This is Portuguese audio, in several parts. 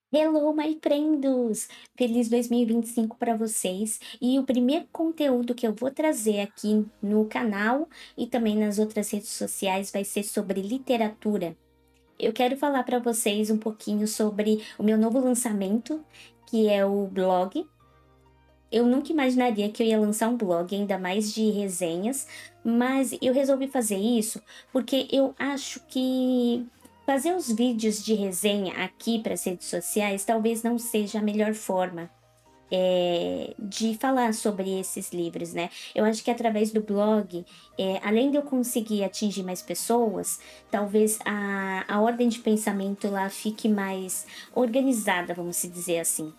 Hello, my friends! Feliz 2025 para vocês. E o primeiro conteúdo que eu vou trazer aqui no canal e também nas outras redes sociais vai ser sobre literatura. Eu quero falar para vocês um pouquinho sobre o meu novo lançamento, que é o blog. Eu nunca imaginaria que eu ia lançar um blog, ainda mais de resenhas, mas eu resolvi fazer isso porque eu acho que fazer os vídeos de resenha aqui para as redes sociais talvez não seja a melhor forma de falar sobre esses livros, né? Eu acho que através do blog, além de eu conseguir atingir mais pessoas, talvez a ordem de pensamento lá fique mais organizada, vamos se dizer assim.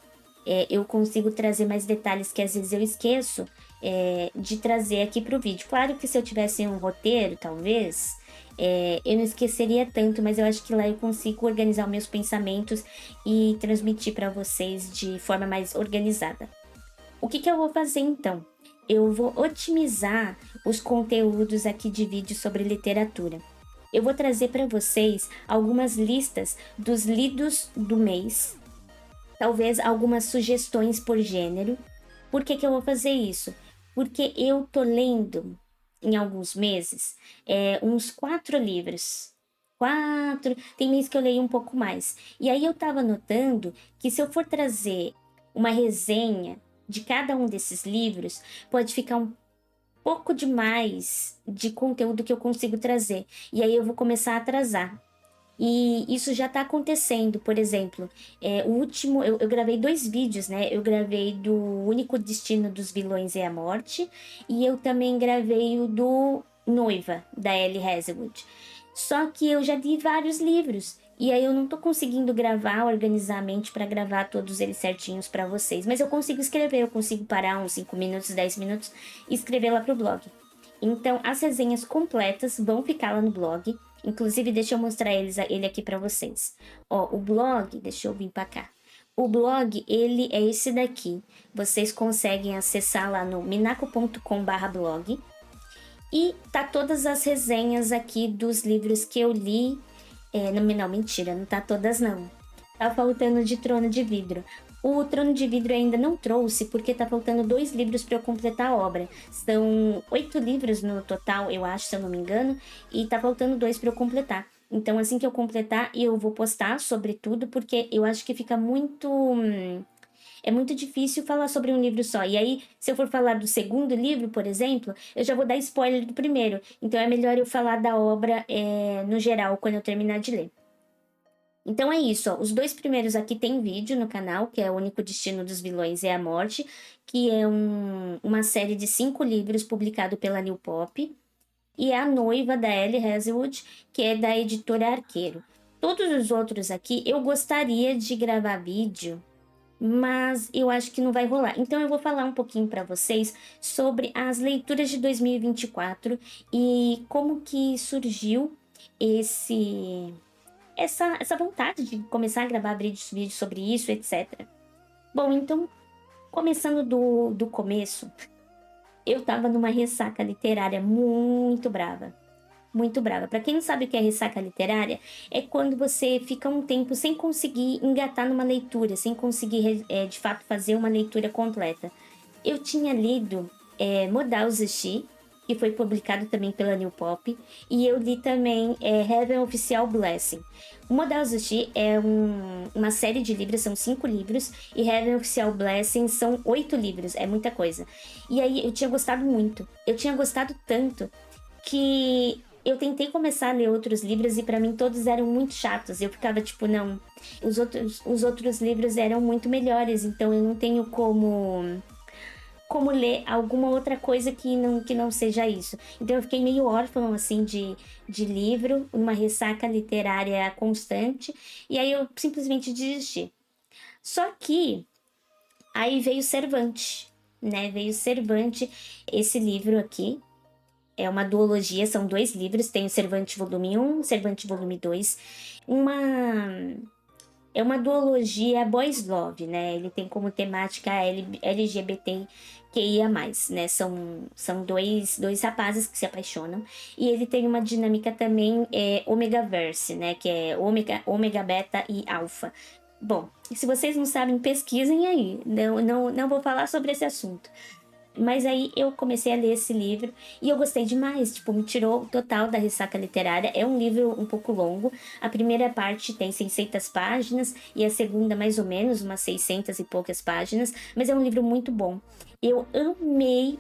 Eu consigo trazer mais detalhes que às vezes eu esqueço de trazer aqui para o vídeo. Claro que se eu tivesse um roteiro, talvez, eu não esqueceria tanto, mas eu acho que lá eu consigo organizar os meus pensamentos e transmitir para vocês de forma mais organizada. O que que eu vou fazer então? Eu vou otimizar os conteúdos aqui de vídeo sobre literatura. Eu vou trazer para vocês algumas listas dos lidos do mês, talvez algumas sugestões por gênero. Por que que eu vou fazer isso? Porque eu tô lendo, em alguns meses, uns 4 livros. 4, tem mês que eu leio um pouco mais. E aí eu estava notando que se eu for trazer uma resenha de cada um desses livros, pode ficar um pouco demais de conteúdo que eu consigo trazer. E aí eu vou começar a atrasar. E isso já tá acontecendo, por exemplo, o último eu gravei 2 vídeos, né, eu gravei do Único Destino dos Vilões é a Morte, e eu também gravei o do Noiva, da Ellie Hazelwood. Só que eu já li vários livros, e aí eu não tô conseguindo gravar, organizar a mente pra gravar todos eles certinhos pra vocês, mas eu consigo escrever, eu consigo parar uns 5 minutos, 10 minutos e escrever lá para o blog. Então, as resenhas completas vão ficar lá no blog. Inclusive, deixa eu mostrar ele aqui para vocês. Ó, o blog, deixa eu vir para cá. O blog, ele é esse daqui. Vocês conseguem acessar lá no minaco.com/blog. E tá todas as resenhas aqui dos livros que eu li. Não, mentira, não tá todas não. Tá faltando de Trono de Vidro. O Trono de Vidro ainda não trouxe, porque tá faltando 2 livros para eu completar a obra. São 8 livros no total, eu acho, se eu não me engano, e tá faltando 2 para eu completar. Então, assim que eu completar, eu vou postar sobre tudo, porque eu acho que fica muito. É muito difícil falar sobre um livro só. E aí, se eu for falar do segundo livro, por exemplo, eu já vou dar spoiler do primeiro. Então, é melhor eu falar da obra no geral, quando eu terminar de ler. Então é isso, ó. Os 2 primeiros aqui tem vídeo no canal, que é O Único Destino dos Vilões é a Morte, que é uma série de 5 livros publicado pela New Pop, e A Noiva, da Ellie Hazelwood, que é da editora Arqueiro. Todos os outros aqui eu gostaria de gravar vídeo, mas eu acho que não vai rolar. Então eu vou falar um pouquinho para vocês sobre as leituras de 2024 e como que surgiu esse essa vontade de começar a gravar vídeos sobre isso, etc. Bom, então, começando do começo, eu tava numa ressaca literária muito brava. Muito brava. Para quem não sabe o que é ressaca literária, é quando você fica um tempo sem conseguir engatar numa leitura, sem conseguir de fato fazer uma leitura completa. Eu tinha lido Modal Zushi, que foi publicado também pela New Pop, e eu li também Heaven Oficial Blessing. O Modal Zushi é uma série de livros, são 5 livros, e Heaven Oficial Blessing são 8 livros, é muita coisa. E aí eu tinha gostado muito, eu tinha gostado tanto que eu tentei começar a ler outros livros e para mim todos eram muito chatos. Eu ficava tipo, não, os outros livros eram muito melhores, então eu não tenho como ler alguma outra coisa que não seja isso. Então eu fiquei meio órfã, assim, de livro, uma ressaca literária constante, e aí eu simplesmente desisti. Só que aí veio Cervante, né? Veio Cervante, esse livro aqui. É uma duologia, são 2 livros, tem o Cervante volume 1, Cervante volume 2. Uma é uma duologia boys love, né? Ele tem como temática LGBTQIA+, né? São dois rapazes que se apaixonam. E ele tem uma dinâmica também Omegaverse, né? Que é Ômega, Beta e Alpha. Bom, se vocês não sabem, pesquisem aí. Não vou falar sobre esse assunto. Mas aí eu comecei a ler esse livro e eu gostei demais, tipo, me tirou total da ressaca literária. É um livro um pouco longo. A primeira parte tem 600 páginas e a segunda mais ou menos umas 600 e poucas páginas, mas é um livro muito bom. Eu amei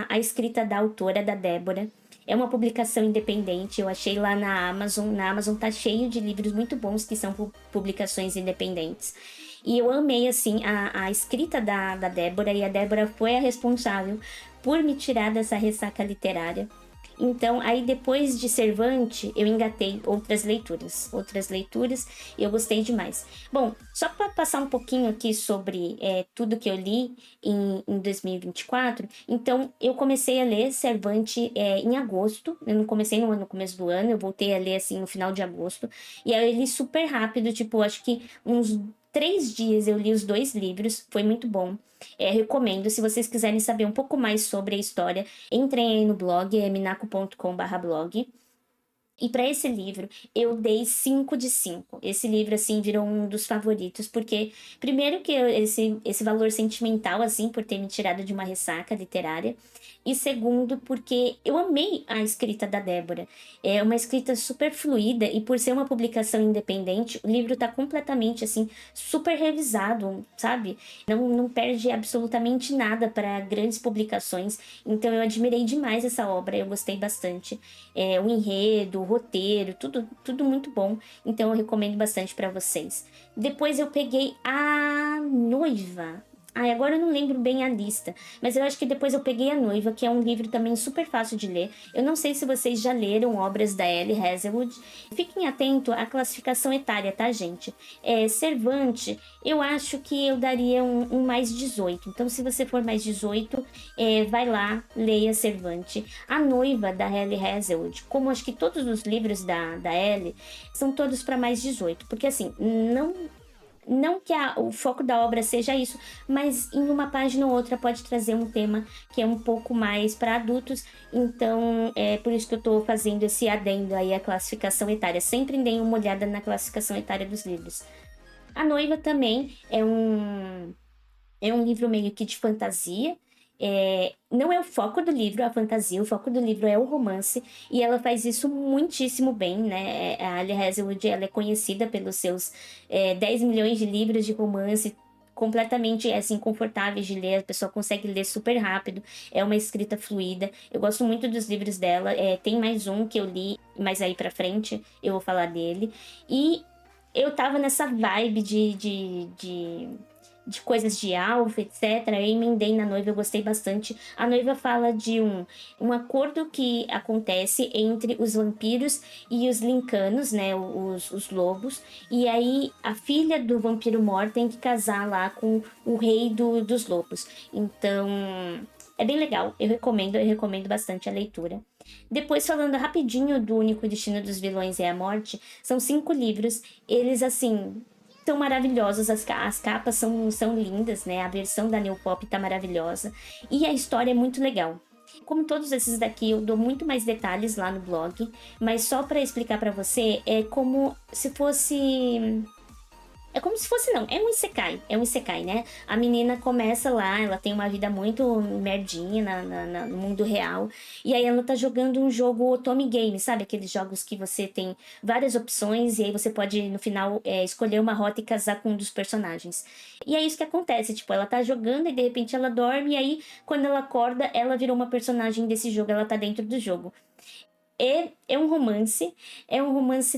a escrita da autora, da Débora. É uma publicação independente, eu achei lá na Amazon. Na Amazon tá cheio de livros muito bons que são publicações independentes. E eu amei, assim, a escrita da Débora, e a Débora foi a responsável por me tirar dessa ressaca literária. Então, aí depois de Cervantes, eu engatei outras leituras, e eu gostei demais. Bom, só para passar um pouquinho aqui sobre tudo que eu li em 2024, então eu comecei a ler Cervantes em agosto, eu não comecei no começo do ano, eu voltei a ler assim no final de agosto, e aí eu li super rápido, tipo, acho que uns 3 dias eu li os 2 livros, foi muito bom. Recomendo, se vocês quiserem saber um pouco mais sobre a história, entrem aí no blog, é minaco.com/blog. E para esse livro, eu dei 5 de 5. Esse livro, assim, virou um dos favoritos, porque, primeiro, que esse valor sentimental, assim, por ter me tirado de uma ressaca literária. E segundo, porque eu amei a escrita da Débora. É uma escrita super fluida, e por ser uma publicação independente, o livro tá completamente, assim, super revisado, sabe? Não perde absolutamente nada para grandes publicações. Então, eu admirei demais essa obra, eu gostei bastante. O enredo, o roteiro, tudo muito bom. Então eu recomendo bastante para vocês. Depois eu peguei A Noiva. Ai, agora eu não lembro bem a lista, mas eu acho que depois eu peguei A Noiva, que é um livro também super fácil de ler. Eu não sei se vocês já leram obras da Ellie Hazelwood. Fiquem atentos à classificação etária, tá, gente? Cervantes, eu acho que eu daria um mais 18. Então, se você for mais 18, vai lá, leia Cervantes. A Noiva, da Ellie Hazelwood, como acho que todos os livros da Ellie, são todos para mais 18. Porque, assim, não que o foco da obra seja isso, mas em uma página ou outra pode trazer um tema que é um pouco mais para adultos. Então, é por isso que eu estou fazendo esse adendo aí à classificação etária. Sempre deem uma olhada na classificação etária dos livros. A Noiva também é um livro meio que de fantasia. Não é o foco do livro, a fantasia, o foco do livro é o romance, e ela faz isso muitíssimo bem, né? A Ali Hazelwood, ela é conhecida pelos seus 10 milhões de livros de romance, completamente assim confortáveis de ler, a pessoa consegue ler super rápido, é uma escrita fluida. Eu gosto muito dos livros dela. Tem mais um que eu li, mas aí pra frente eu vou falar dele. E eu tava nessa vibe de coisas de alfa, etc. Eu emendei na Noiva, eu gostei bastante. A Noiva fala de um acordo que acontece entre os vampiros e os lincanos, né, os lobos. E aí a filha do vampiro mor tem que casar lá com o rei dos lobos. Então, é bem legal, eu recomendo bastante a leitura. Depois, falando rapidinho do Único Destino dos Vilões é a Morte, são 5 livros, eles assim são maravilhosos, as capas são lindas, né? A versão da New Pop tá maravilhosa e a história é muito legal. Como todos esses daqui, eu dou muito mais detalhes lá no blog, mas só para explicar para você, é como se fosse não, é um isekai, né? A menina começa lá, ela tem uma vida muito merdinha no mundo real, e aí ela tá jogando um jogo Otome Game, sabe? Aqueles jogos que você tem várias opções, e aí você pode, no final, escolher uma rota e casar com um dos personagens. E é isso que acontece, tipo, ela tá jogando e de repente ela dorme, e aí, quando ela acorda, ela virou uma personagem desse jogo, ela tá dentro do jogo. É um romance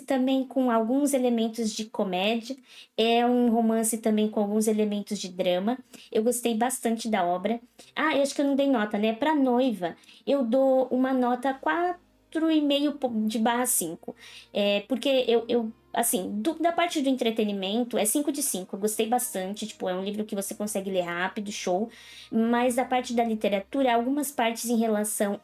também com alguns elementos de comédia, é um romance também com alguns elementos de drama. Eu gostei bastante da obra. Ah, eu acho que eu não dei nota, né? Pra Noiva, eu dou uma nota 4,5 de barra 5. Porque assim, da parte do entretenimento, é 5 de 5. Eu gostei bastante, tipo, é um livro que você consegue ler rápido, show. Mas da parte da literatura, algumas partes em relação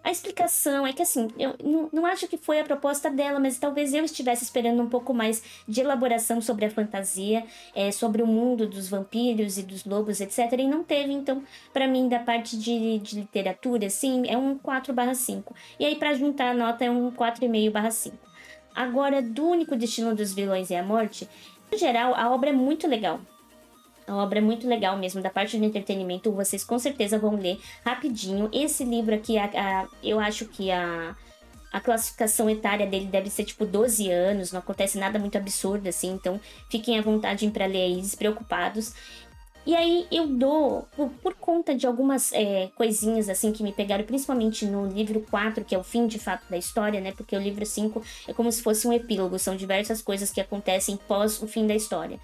a explicação é que, assim, eu não acho que foi a proposta dela, mas talvez eu estivesse esperando um pouco mais de elaboração sobre a fantasia, sobre o mundo dos vampiros e dos lobos, etc. E não teve, então, para mim, da parte de literatura, assim, é um 4/5. E aí, para juntar a nota, é um 4,5/5. Agora, do Único Destino dos Vilões é a Morte, no geral, a obra é muito legal. A obra é muito legal mesmo, da parte do entretenimento, vocês com certeza vão ler rapidinho. Esse livro aqui, eu acho que a classificação etária dele deve ser tipo 12 anos, não acontece nada muito absurdo assim, então fiquem à vontade para ler aí, despreocupados. E aí eu dou, por conta de algumas coisinhas assim que me pegaram, principalmente no livro 4, que é o fim de fato da história, né? Porque o livro 5 é como se fosse um epílogo, são diversas coisas que acontecem pós o fim da história.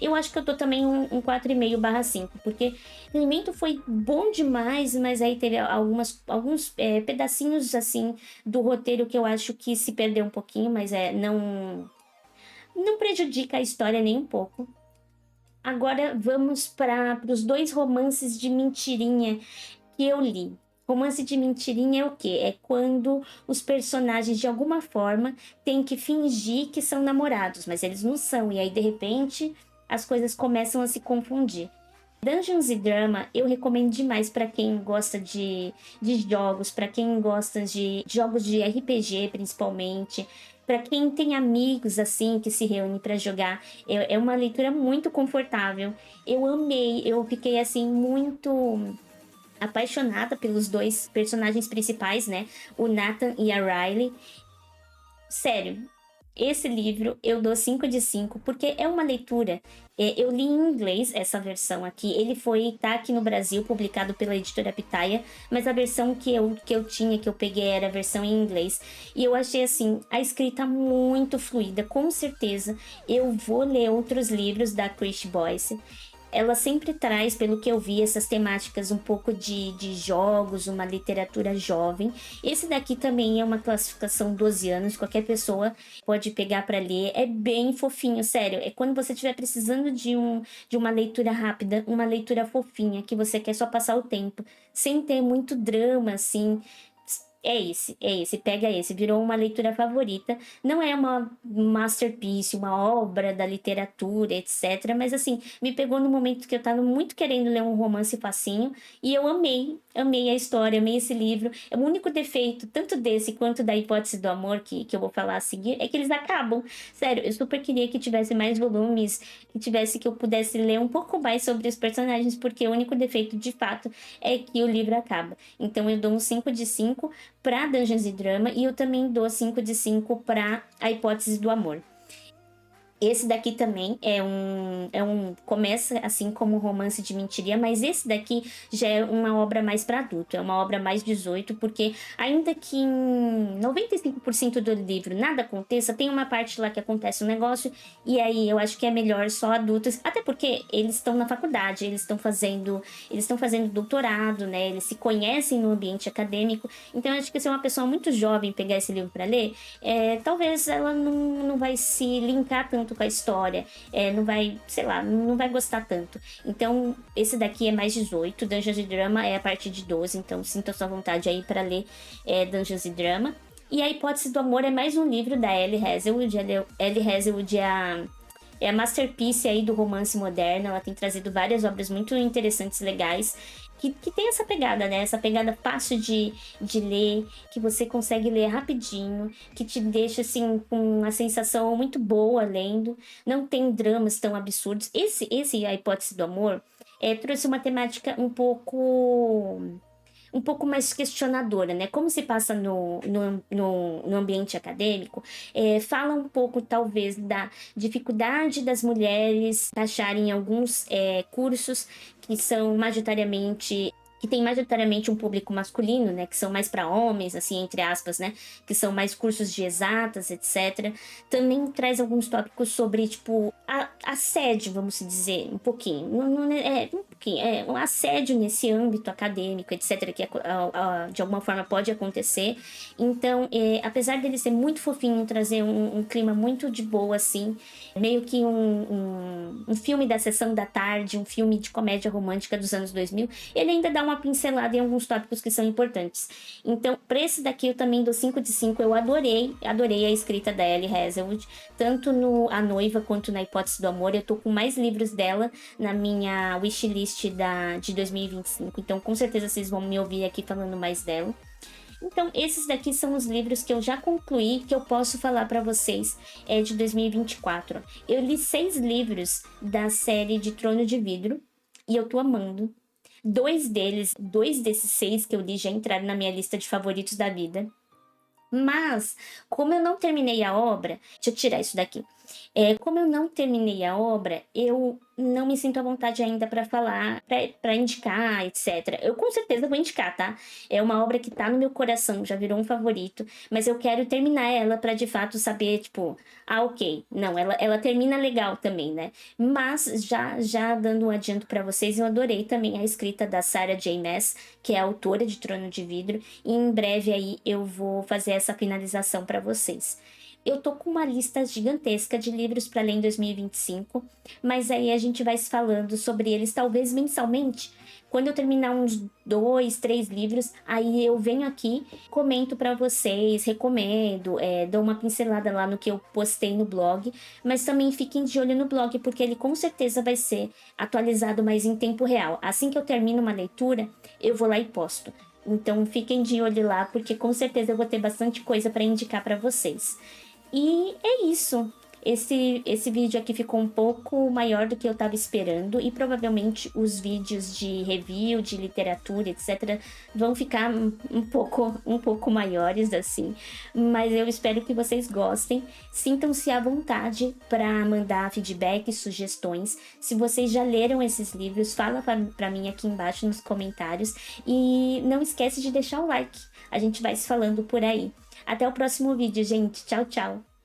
Eu acho que eu dou também um 4,5/5, porque o alimento foi bom demais, mas aí teve alguns pedacinhos assim do roteiro que eu acho que se perdeu um pouquinho, mas não prejudica a história nem um pouco. Agora vamos para os dois romances de mentirinha que eu li. Romance de mentirinha é o quê? É quando os personagens, de alguma forma, têm que fingir que são namorados, mas eles não são. E aí, de repente, as coisas começam a se confundir. Dungeons e Drama eu recomendo demais para quem gosta de jogos, para quem gosta de jogos de RPG principalmente, para quem tem amigos assim que se reúnem para jogar. É uma leitura muito confortável. Eu amei, eu fiquei assim muito apaixonada pelos dois personagens principais, né? O Nathan e a Riley. Sério, esse livro eu dou 5 de 5 porque é uma leitura. Eu li em inglês essa versão aqui. Ele tá aqui no Brasil, publicado pela editora Pitaia, mas a versão que eu tinha, que eu peguei, era a versão em inglês. E eu achei assim, a escrita muito fluida, com certeza. Eu vou ler outros livros da Christie Boyce. Ela sempre traz, pelo que eu vi, essas temáticas um pouco de jogos, uma literatura jovem. Esse daqui também é uma classificação 12 anos, qualquer pessoa pode pegar para ler. É bem fofinho, sério. É quando você estiver precisando de uma leitura rápida, uma leitura fofinha, que você quer só passar o tempo, sem ter muito drama, assim. Pega esse, virou uma leitura favorita. Não é uma masterpiece, uma obra da literatura, etc. Mas assim, me pegou no momento que eu tava muito querendo ler um romance facinho e eu amei a história, amei esse livro. O único defeito, tanto desse quanto da Hipótese do Amor, que eu vou falar a seguir, é que eles acabam. Sério, eu super queria que tivesse mais volumes, que eu pudesse ler um pouco mais sobre os personagens, porque o único defeito, de fato, é que o livro acaba. Então eu dou um 5 de 5 para Dungeons e Drama e eu também dou 5 de 5 para A Hipótese do Amor. Esse daqui também começa assim como um romance de mentiria, mas esse daqui já é uma obra mais para adulto, é uma obra mais 18, porque ainda que em 95% do livro nada aconteça, tem uma parte lá que acontece um negócio, e aí eu acho que é melhor só adultos, até porque eles estão na faculdade, eles estão fazendo doutorado, né? Eles se conhecem no ambiente acadêmico, então eu acho que se uma pessoa muito jovem pegar esse livro para ler, talvez ela não vai se linkar tanto com a história, não vai, sei lá, não vai gostar tanto. Então, esse daqui é mais 18, Dungeons e Drama é a partir de 12, então sinta sua vontade aí para ler Dungeons e Drama. E A Hipótese do Amor é mais um livro da Ellie Hazelwood. Ellie Hazelwood é a masterpiece aí do romance moderno, ela tem trazido várias obras muito interessantes, legais, que tem essa pegada, né? Essa pegada fácil de ler, que você consegue ler rapidinho, que te deixa, assim, com uma sensação muito boa lendo. Não tem dramas tão absurdos. A Hipótese do Amor, trouxe uma temática um pouco mais questionadora, né? Como se passa no ambiente acadêmico, fala um pouco, talvez, da dificuldade das mulheres acharem alguns cursos que tem majoritariamente um público masculino, né, que são mais para homens, assim, entre aspas, né, que são mais cursos de exatas, etc. Também traz alguns tópicos sobre, tipo, assédio, vamos dizer, um pouquinho, um assédio nesse âmbito acadêmico, etc., que de alguma forma pode acontecer. Então, apesar dele ser muito fofinho, trazer um clima muito de boa, assim, meio que um filme da sessão da tarde, um filme de comédia romântica dos anos 2000, ele ainda dá uma pincelada em alguns tópicos que são importantes. Então, para esse daqui eu também dou 5 de 5, eu adorei a escrita da Ellie Hazelwood, tanto no A Noiva quanto na Hipótese do Amor. Eu tô com mais livros dela na minha wishlist de 2025, então com certeza vocês vão me ouvir aqui falando mais dela. Então, esses daqui são os livros que eu já concluí, que eu posso falar para vocês, de 2024. Eu li 6 livros da série de Trono de Vidro, e eu tô amando. Dois desses 6 que eu li já entraram na minha lista de favoritos da vida. Mas, como eu não terminei a obra, deixa eu tirar isso daqui. Como eu não terminei a obra, eu não me sinto à vontade ainda para falar, para indicar, etc. Eu com certeza vou indicar, tá? É uma obra que tá no meu coração, já virou um favorito, mas eu quero terminar ela para de fato saber, tipo, ok, não, ela termina legal também, né? Mas já dando um adianto para vocês, eu adorei também a escrita da Sarah J. Maas, que é a autora de Trono de Vidro, e em breve aí eu vou fazer essa finalização para vocês. Eu tô com uma lista gigantesca de livros para ler em 2025, mas aí a gente vai se falando sobre eles talvez mensalmente. Quando eu terminar uns 2, 3 livros, aí eu venho aqui, comento para vocês, recomendo, dou uma pincelada lá no que eu postei no blog, mas também fiquem de olho no blog, porque ele com certeza vai ser atualizado mais em tempo real. Assim que eu termino uma leitura, eu vou lá e posto. Então fiquem de olho lá, porque com certeza eu vou ter bastante coisa para indicar para vocês. E é isso. Esse vídeo aqui ficou um pouco maior do que eu estava esperando e provavelmente os vídeos de review, de literatura, etc, vão ficar um pouco maiores assim, mas eu espero que vocês gostem. Sintam-se à vontade para mandar feedback, sugestões. Se vocês já leram esses livros, fala para mim aqui embaixo nos comentários e não esquece de deixar o like. A gente vai se falando por aí. Até o próximo vídeo, gente. Tchau, tchau.